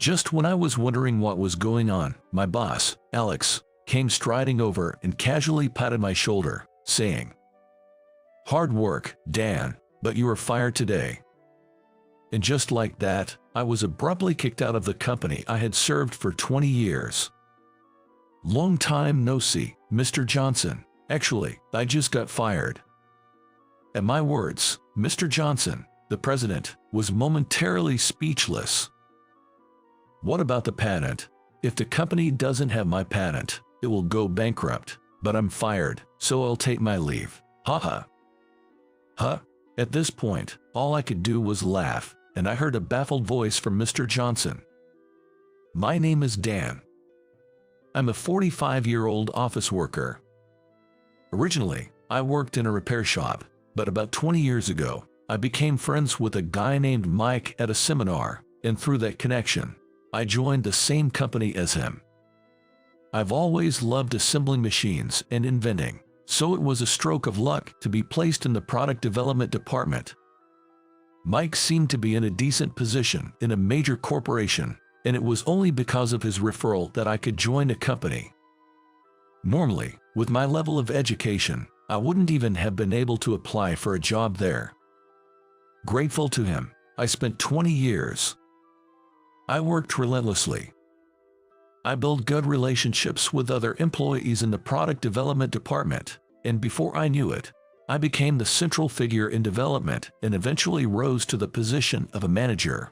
Just when I was wondering what was going on, my boss, Alex, came striding over and casually patted my shoulder, saying, "Hard work, Dan, but you are fired today." And just like that, I was abruptly kicked out of the company I had served for 20 years. "Long time no see, Mr. Johnson. Actually, I just got fired." At my words, Mr. Johnson, the president, was momentarily speechless. "What about the patent? If the company doesn't have my patent, it will go bankrupt, but I'm fired, so I'll take my leave. Haha." Huh? At this point, all I could do was laugh, and I heard a baffled voice from Mr. Johnson. "My name is Dan. I'm a 45-year-old office worker. Originally, I worked in a repair shop, but about 20 years ago, I became friends with a guy named Mike at a seminar, and through that connection, I joined the same company as him. I've always loved assembling machines and inventing, so it was a stroke of luck to be placed in the product development department. Mike seemed to be in a decent position in a major corporation, and it was only because of his referral that I could join a company. Normally, with my level of education, I wouldn't even have been able to apply for a job there. Grateful to him, I spent 20 years. I worked relentlessly. I built good relationships with other employees in the product development department, and before I knew it, I became the central figure in development and eventually rose to the position of a manager.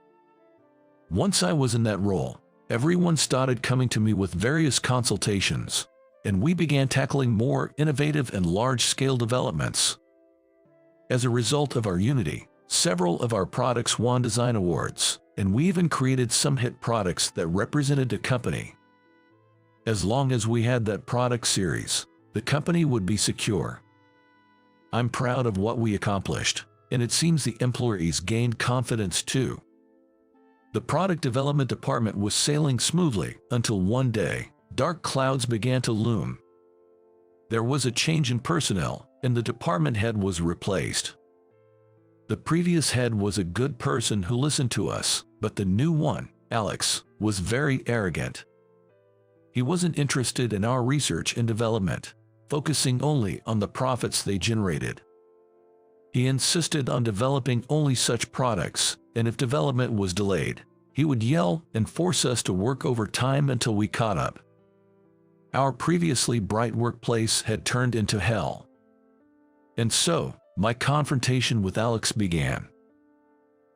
Once I was in that role, everyone started coming to me with various consultations, and we began tackling more innovative and large-scale developments. As a result of our unity, several of our products won design awards, and we even created some hit products that represented the company. As long as we had that product series, the company would be secure. I'm proud of what we accomplished, and it seems the employees gained confidence too. The product development department was sailing smoothly until one day, dark clouds began to loom. There was a change in personnel, and the department head was replaced. The previous head was a good person who listened to us, but the new one, Alex, was very arrogant. He wasn't interested in our research and development, focusing only on the profits they generated. He insisted on developing only such products, and if development was delayed, he would yell and force us to work overtime until we caught up. Our previously bright workplace had turned into hell. And so, my confrontation with Alex began.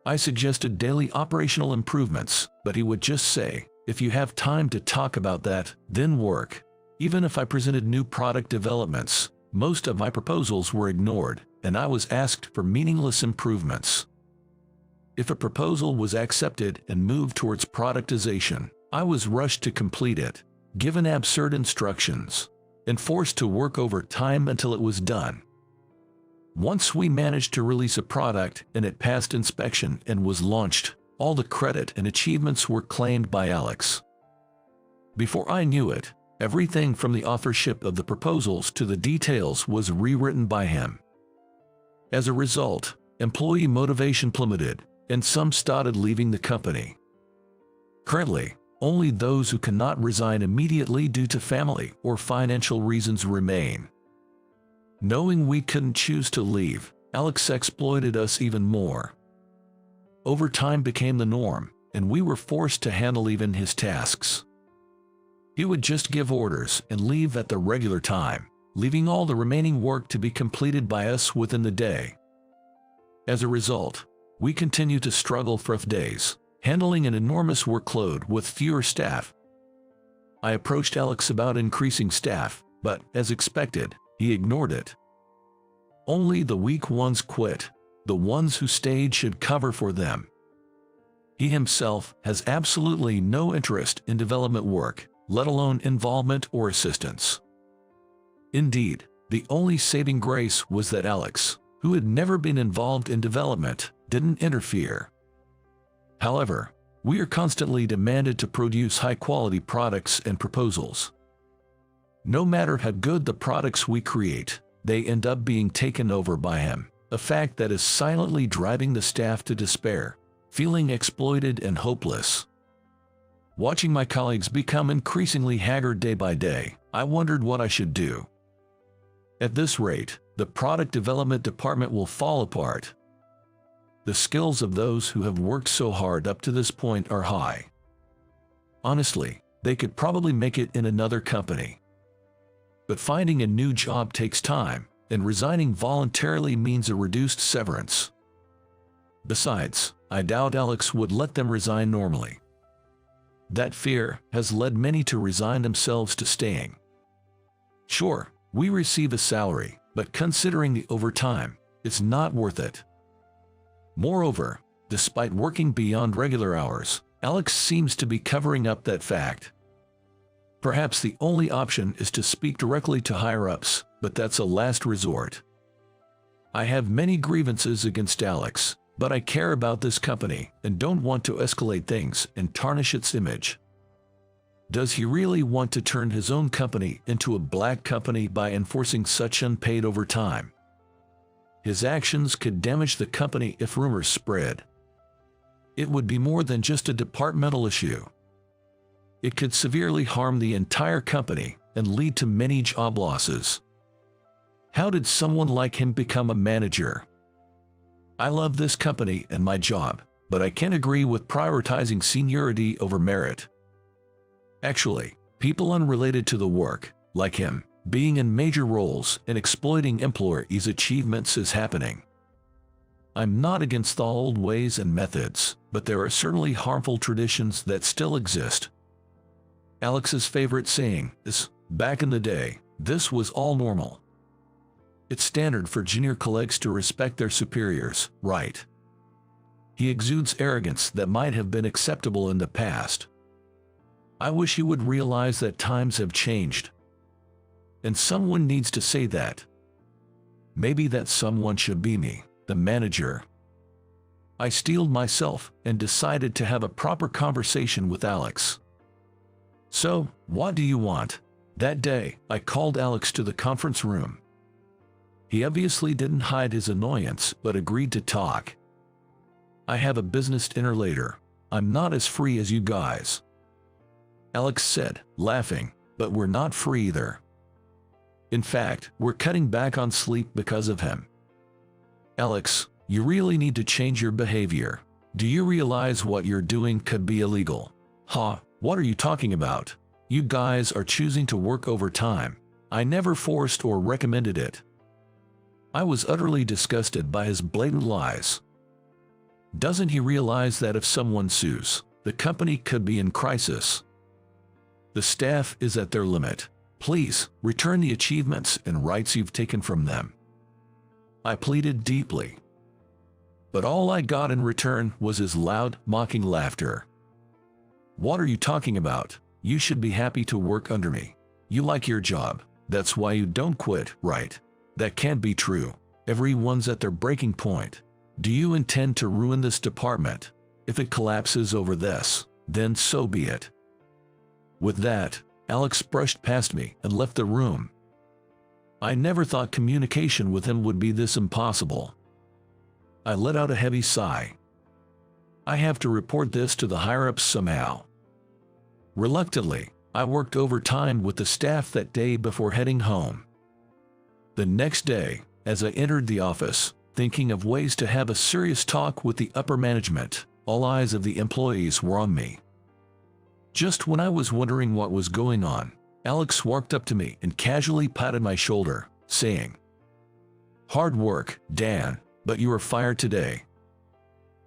I suggested daily operational improvements, but he would just say, "If you have time to talk about that, then work." Even if I presented new product developments, most of my proposals were ignored, and I was asked for meaningless improvements. If a proposal was accepted and moved towards productization, I was rushed to complete it, given absurd instructions, and forced to work overtime until it was done. Once we managed to release a product and it passed inspection and was launched, all the credit and achievements were claimed by Alex. Before I knew it, everything from the authorship of the proposals to the details was rewritten by him. As a result, employee motivation plummeted, and some started leaving the company. Currently, only those who cannot resign immediately due to family or financial reasons remain. Knowing we couldn't choose to leave, Alex exploited us even more. Overtime became the norm, and we were forced to handle even his tasks. He would just give orders and leave at the regular time, leaving all the remaining work to be completed by us within the day. As a result, we continued to struggle for days, handling an enormous workload with fewer staff. I approached Alex about increasing staff, but, as expected, he ignored it. Only the weak ones quit. The ones who stayed should cover for them. He himself has absolutely no interest in development work, let alone involvement or assistance. Indeed, the only saving grace was that Alex, who had never been involved in development, didn't interfere. However, we are constantly demanded to produce high-quality products and proposals. No matter how good the products we create, they end up being taken over by him, a fact that is silently driving the staff to despair, feeling exploited and hopeless. Watching my colleagues become increasingly haggard day by day, I wondered what I should do. At this rate, the product development department will fall apart. The skills of those who have worked so hard up to this point are high. Honestly, they could probably make it in another company. But finding a new job takes time, and resigning voluntarily means a reduced severance. Besides, I doubt Alex would let them resign normally. That fear has led many to resign themselves to staying. Sure, we receive a salary, but considering the overtime, it's not worth it. Moreover, despite working beyond regular hours, Alex seems to be covering up that fact. Perhaps the only option is to speak directly to higher-ups, but that's a last resort. I have many grievances against Alex, but I care about this company and don't want to escalate things and tarnish its image. Does he really want to turn his own company into a black company by enforcing such unpaid overtime? His actions could damage the company if rumors spread. It would be more than just a departmental issue. It could severely harm the entire company and lead to many job losses. How did someone like him become a manager? I love this company and my job, but I can't agree with prioritizing seniority over merit. Actually, people unrelated to the work, like him, being in major roles and exploiting employees' achievements is happening. I'm not against the old ways and methods, but there are certainly harmful traditions that still exist. Alex's favorite saying is, "Back in the day, this was all normal." It's standard for junior colleagues to respect their superiors, right? He exudes arrogance that might have been acceptable in the past. I wish he would realize that times have changed. And someone needs to say that. Maybe that someone should be me, the manager. I steeled myself and decided to have a proper conversation with Alex. "So, what do you want?" That day, I called Alex to the conference room. He obviously didn't hide his annoyance, but agreed to talk. "I have a business dinner later. I'm not as free as you guys," Alex said, laughing, "but we're not free either. In fact, we're cutting back on sleep because of him." "Alex, you really need to change your behavior. Do you realize what you're doing could be illegal?" "Huh, what are you talking about? You guys are choosing to work overtime. I never forced or recommended it." I was utterly disgusted by his blatant lies. Doesn't he realize that if someone sues, the company could be in crisis? The staff is at their limit. Please, return the achievements and rights you've taken from them. I pleaded deeply. But all I got in return was his loud, mocking laughter. "What are you talking about? You should be happy to work under me. You like your job. That's why you don't quit, right? That can't be true. Everyone's at their breaking point. Do you intend to ruin this department? If it collapses over this, then so be it." With that, Alex brushed past me and left the room. I never thought communication with him would be this impossible. I let out a heavy sigh. I have to report this to the higher-ups somehow. Reluctantly, I worked overtime with the staff that day before heading home. The next day, as I entered the office, thinking of ways to have a serious talk with the upper management, all eyes of the employees were on me. Just when I was wondering what was going on, Alex walked up to me and casually patted my shoulder, saying, "Hard work, Dan, but you are fired today."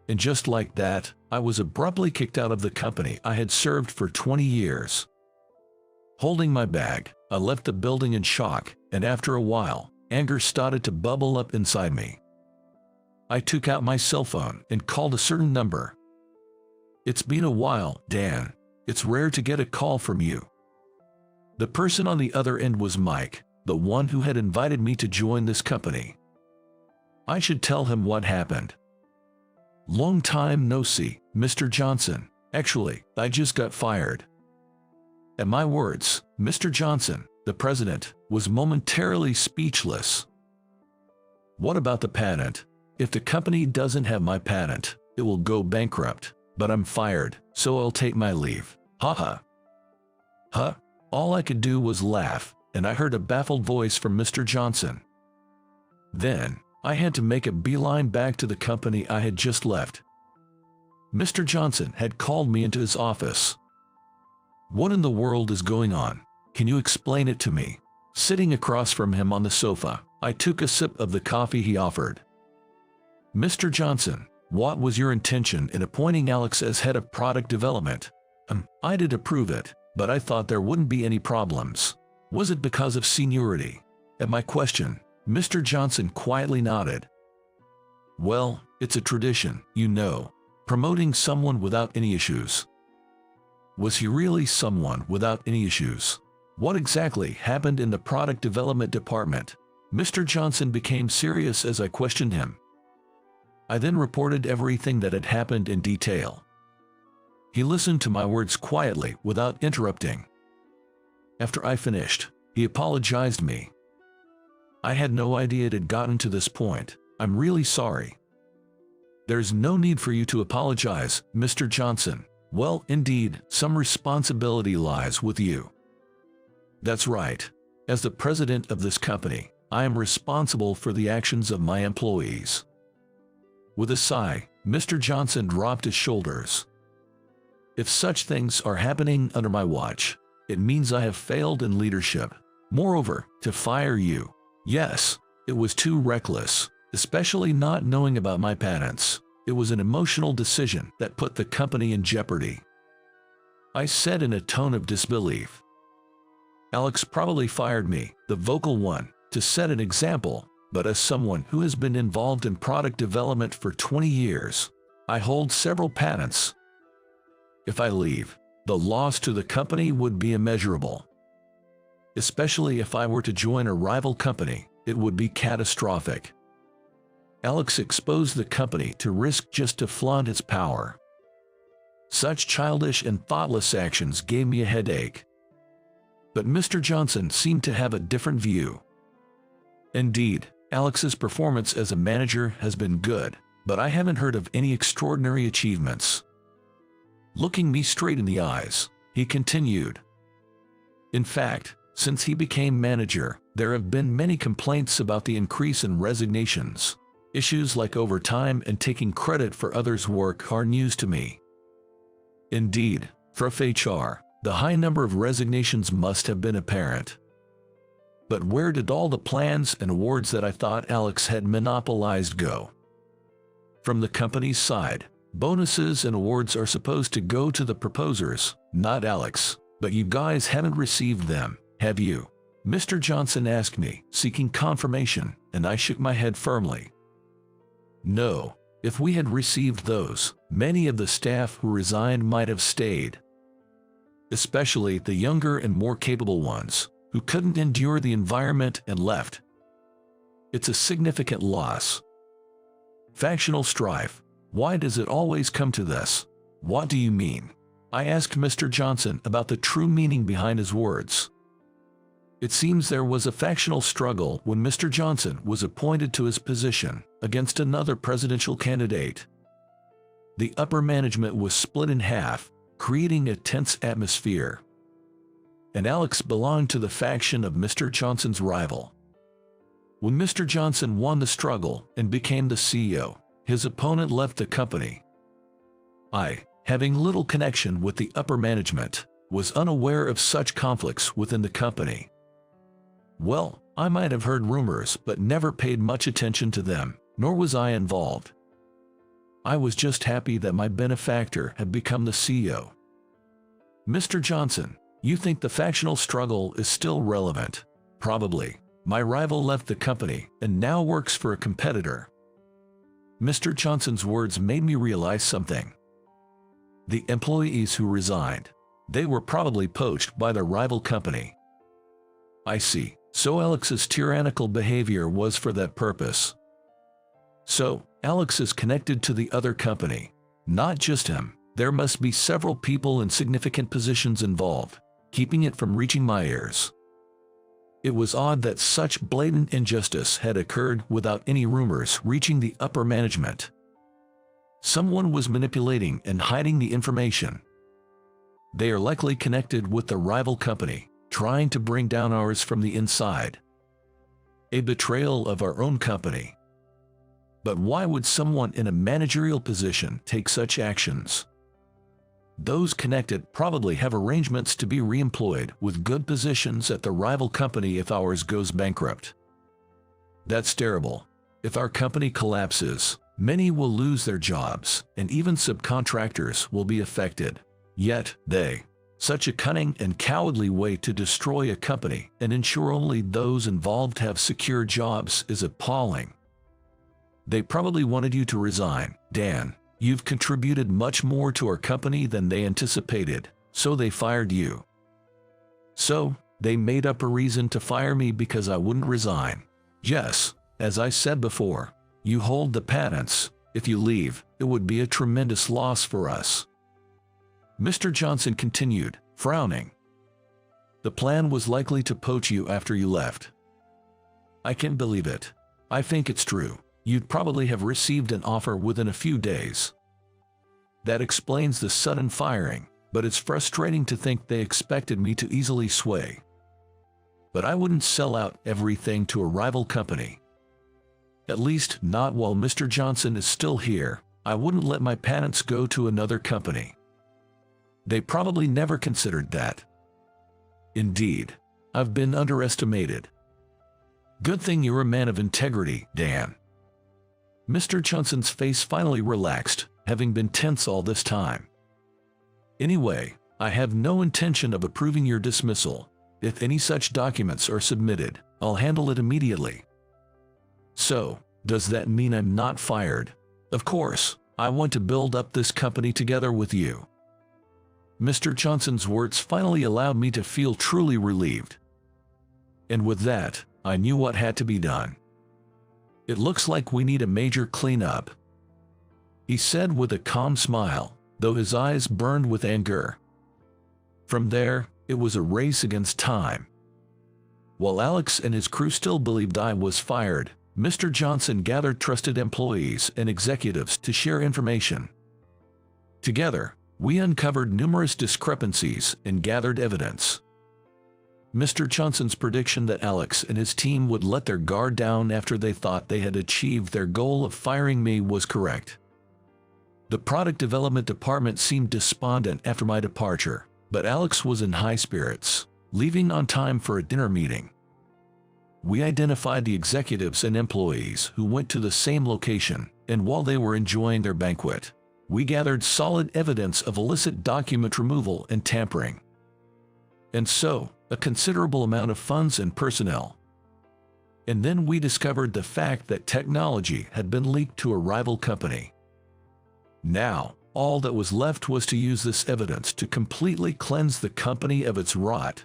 And just like that, I was abruptly kicked out of the company I had served for 20 years. Holding my bag, I left the building in shock, and after a while, anger started to bubble up inside me. I took out my cell phone and called a certain number. "It's been a while, Dan. It's rare to get a call from you." The person on the other end was Mike, the one who had invited me to join this company. I should tell him what happened. "Long time no see, Mr. Johnson. Actually, I just got fired." At my words, Mr. Johnson, the president, was momentarily speechless. "What about the patent? If the company doesn't have my patent, it will go bankrupt, but I'm fired, so I'll take my leave." Haha. Huh? All I could do was laugh, and I heard a baffled voice from Mr. Johnson. Then, I had to make a beeline back to the company I had just left. Mr. Johnson had called me into his office. What in the world is going on? Can you explain it to me? Sitting across from him on the sofa, I took a sip of the coffee he offered. Mr. Johnson, what was your intention in appointing Alex as head of product development? I did approve it, but I thought there wouldn't be any problems. Was it because of seniority? At my question, Mr. Johnson quietly nodded. Well, it's a tradition, you know, promoting someone without any issues. Was he really someone without any issues? What exactly happened in the product development department? Mr. Johnson became serious as I questioned him. I then reported everything that had happened in detail. He listened to my words quietly without interrupting. After I finished, he apologized me. I had no idea it had gotten to this point. I'm really sorry. There's no need for you to apologize, Mr. Johnson. Well, indeed, some responsibility lies with you. That's right. As the president of this company, I am responsible for the actions of my employees. With a sigh, Mr. Johnson dropped his shoulders. If such things are happening under my watch, it means I have failed in leadership. Moreover, to fire you, yes, it was too reckless, especially not knowing about my patents. It was an emotional decision that put the company in jeopardy. I said in a tone of disbelief. Alex probably fired me, the vocal one, to set an example, but as someone who has been involved in product development for 20 years, I hold several patents. If I leave, the loss to the company would be immeasurable. Especially if I were to join a rival company, it would be catastrophic. Alex exposed the company to risk just to flaunt its power. Such childish and thoughtless actions gave me a headache. But Mr. Johnson seemed to have a different view. Indeed, Alex's performance as a manager has been good, but I haven't heard of any extraordinary achievements. Looking me straight in the eyes, he continued. In fact, since he became manager, there have been many complaints about the increase in resignations. Issues like overtime and taking credit for others' work are news to me. Indeed, for HR, the high number of resignations must have been apparent. But where did all the plans and awards that I thought Alex had monopolized go? From the company's side, bonuses and awards are supposed to go to the proposers, not Alex, but you guys haven't received them, have you? Mr. Johnson asked me, seeking confirmation, and I shook my head firmly. No, if we had received those, many of the staff who resigned might have stayed. Especially the younger and more capable ones, who couldn't endure the environment and left. It's a significant loss. Factional strife. Why does it always come to this? What do you mean? I asked Mr. Johnson about the true meaning behind his words. It seems there was a factional struggle when Mr. Johnson was appointed to his position against another presidential candidate. The upper management was split in half, creating a tense atmosphere. And Alex belonged to the faction of Mr. Johnson's rival. When Mr. Johnson won the struggle and became the CEO, his opponent left the company. I, having little connection with the upper management, was unaware of such conflicts within the company. Well, I might have heard rumors but never paid much attention to them, nor was I involved. I was just happy that my benefactor had become the CEO. Mr. Johnson, you think the factional struggle is still relevant? Probably. My rival left the company and now works for a competitor. Mr. Johnson's words made me realize something. The employees who resigned, they were probably poached by the rival company. I see. So Alex's tyrannical behavior was for that purpose. So, Alex is connected to the other company. Not just him. There must be several people in significant positions involved, keeping it from reaching my ears. It was odd that such blatant injustice had occurred without any rumors reaching the upper management. Someone was manipulating and hiding the information. They are likely connected with the rival company, trying to bring down ours from the inside. A betrayal of our own company. But why would someone in a managerial position take such actions? Those connected probably have arrangements to be re-employed with good positions at the rival company if ours goes bankrupt. That's terrible. If our company collapses, many will lose their jobs, and even subcontractors will be affected. Yet, such a cunning and cowardly way to destroy a company and ensure only those involved have secure jobs is appalling. They probably wanted you to resign, Dan. You've contributed much more to our company than they anticipated, so they fired you. So, they made up a reason to fire me because I wouldn't resign. Yes, as I said before, you hold the patents. If you leave, it would be a tremendous loss for us. Mr. Johnson continued, frowning. The plan was likely to poach you after you left. I can't believe it. I think it's true. You'd probably have received an offer within a few days. That explains the sudden firing, but it's frustrating to think they expected me to easily sway. But I wouldn't sell out everything to a rival company. At least not while Mr. Johnson is still here. I wouldn't let my patents go to another company. They probably never considered that. Indeed, I've been underestimated. Good thing you're a man of integrity, Dan. Mr. Johnson's face finally relaxed, having been tense all this time. Anyway, I have no intention of approving your dismissal. If any such documents are submitted, I'll handle it immediately. So, does that mean I'm not fired? Of course, I want to build up this company together with you. Mr. Johnson's words finally allowed me to feel truly relieved. And with that, I knew what had to be done. It looks like we need a major cleanup, he said with a calm smile, though his eyes burned with anger. From there, it was a race against time. While Alex and his crew still believed I was fired, Mr. Johnson gathered trusted employees and executives to share information. Together, we uncovered numerous discrepancies and gathered evidence. Mr. Johnson's prediction that Alex and his team would let their guard down after they thought they had achieved their goal of firing me was correct. The product development department seemed despondent after my departure, but Alex was in high spirits, leaving on time for a dinner meeting. We identified the executives and employees who went to the same location, and while they were enjoying their banquet, we gathered solid evidence of illicit document removal and tampering. And so, a considerable amount of funds and personnel. And then we discovered the fact that technology had been leaked to a rival company. Now, all that was left was to use this evidence to completely cleanse the company of its rot.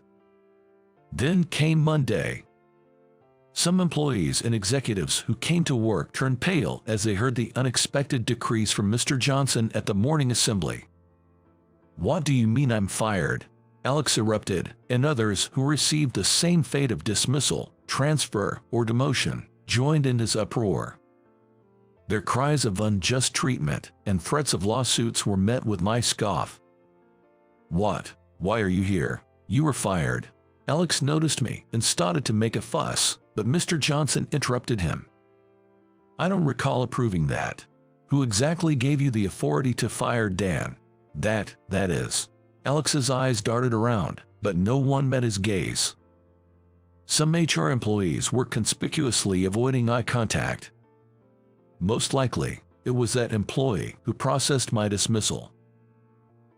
Then came Monday. Some employees and executives who came to work turned pale as they heard the unexpected decrees from Mr. Johnson at the morning assembly. "What do you mean I'm fired?" Alex erupted, and others who received the same fate of dismissal, transfer, or demotion joined in his uproar. Their cries of unjust treatment and threats of lawsuits were met with my scoff. "What? Why are you here? You were fired." Alex noticed me and started to make a fuss, but Mr. Johnson interrupted him. "I don't recall approving that. Who exactly gave you the authority to fire Dan? That is." Alex's eyes darted around, but no one met his gaze. Some HR employees were conspicuously avoiding eye contact. Most likely, it was that employee who processed my dismissal.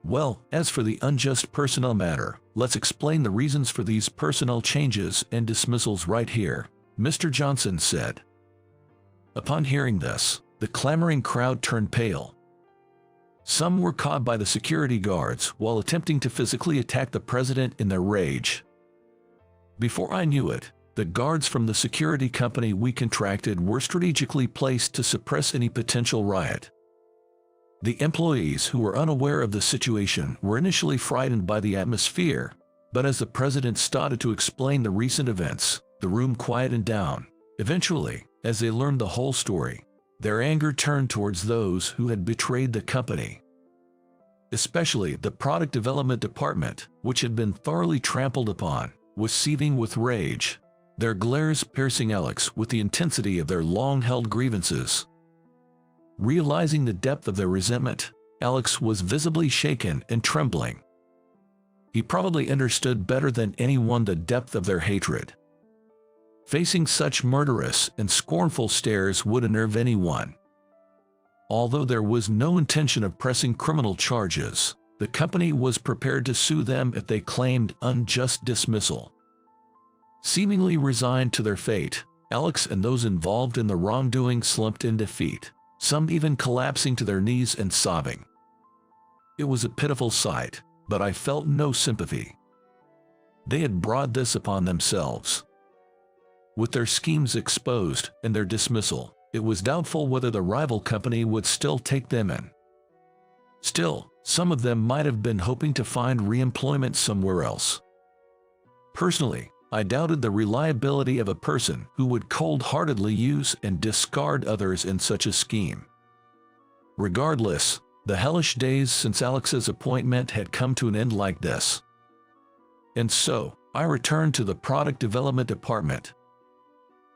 Well, as for the unjust personnel matter, let's explain the reasons for these personnel changes and dismissals right here, Mr. Johnson said. Upon hearing this, the clamoring crowd turned pale. Some were caught by the security guards while attempting to physically attack the president in their rage. Before I knew it, the guards from the security company we contracted were strategically placed to suppress any potential riot. The employees who were unaware of the situation were initially frightened by the atmosphere, but as the president started to explain the recent events, the room quieted down. Eventually, as they learned the whole story, their anger turned towards those who had betrayed the company. Especially the product development department, which had been thoroughly trampled upon, was seething with rage, their glares piercing Alex with the intensity of their long-held grievances. Realizing the depth of their resentment, Alex was visibly shaken and trembling. He probably understood better than anyone the depth of their hatred. Facing such murderous and scornful stares would unnerve anyone. Although there was no intention of pressing criminal charges, the company was prepared to sue them if they claimed unjust dismissal. Seemingly resigned to their fate, Alex and those involved in the wrongdoing slumped in defeat, some even collapsing to their knees and sobbing. It was a pitiful sight, but I felt no sympathy. They had brought this upon themselves. With their schemes exposed and their dismissal, it was doubtful whether the rival company would still take them in. Still, some of them might have been hoping to find re-employment somewhere else. Personally, I doubted the reliability of a person who would cold-heartedly use and discard others in such a scheme. Regardless, the hellish days since Alex's appointment had come to an end like this. And so, I returned to the product development department.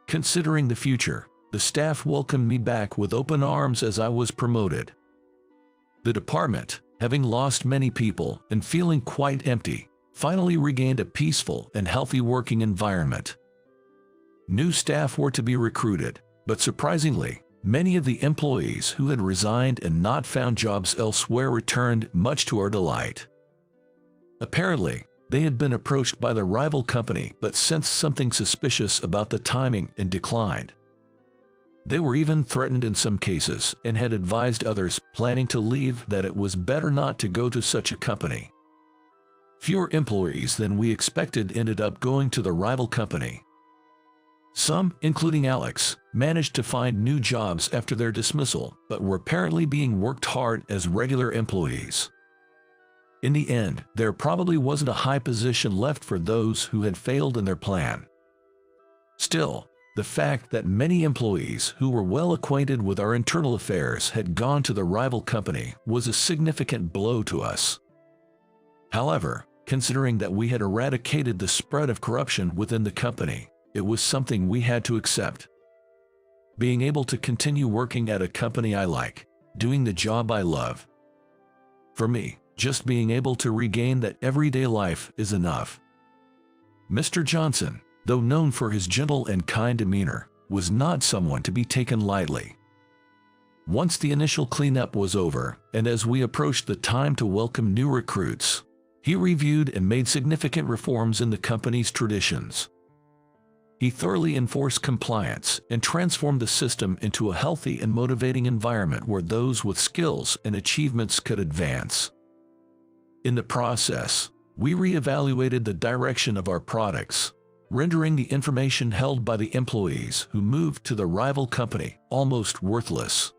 Considering the future, the staff welcomed me back with open arms as I was promoted. The department, having lost many people and feeling quite empty, finally regained a peaceful and healthy working environment. New staff were to be recruited, but surprisingly, many of the employees who had resigned and not found jobs elsewhere returned, much to our delight. Apparently, they had been approached by the rival company but sensed something suspicious about the timing and declined. They were even threatened in some cases and had advised others planning to leave that it was better not to go to such a company. Fewer employees than we expected ended up going to the rival company. Some, including Alex, managed to find new jobs after their dismissal, but were apparently being worked hard as regular employees. In the end, there probably wasn't a high position left for those who had failed in their plan. Still, the fact that many employees who were well acquainted with our internal affairs had gone to the rival company was a significant blow to us. However, considering that we had eradicated the spread of corruption within the company, it was something we had to accept. Being able to continue working at a company I like, doing the job I love. For me, just being able to regain that everyday life is enough. Mr. Johnson, though known for his gentle and kind demeanor, was not someone to be taken lightly. Once the initial cleanup was over, and as we approached the time to welcome new recruits, he reviewed and made significant reforms in the company's traditions. He thoroughly enforced compliance and transformed the system into a healthy and motivating environment where those with skills and achievements could advance. In the process, we reevaluated the direction of our products, rendering the information held by the employees who moved to the rival company almost worthless.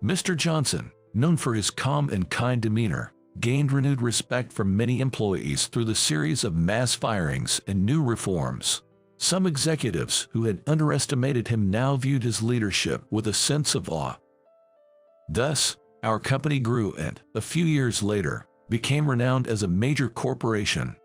Mr. Johnson, known for his calm and kind demeanor, gained renewed respect from many employees through the series of mass firings and new reforms. Some executives who had underestimated him now viewed his leadership with a sense of awe. Thus, our company grew and, a few years later, became renowned as a major corporation.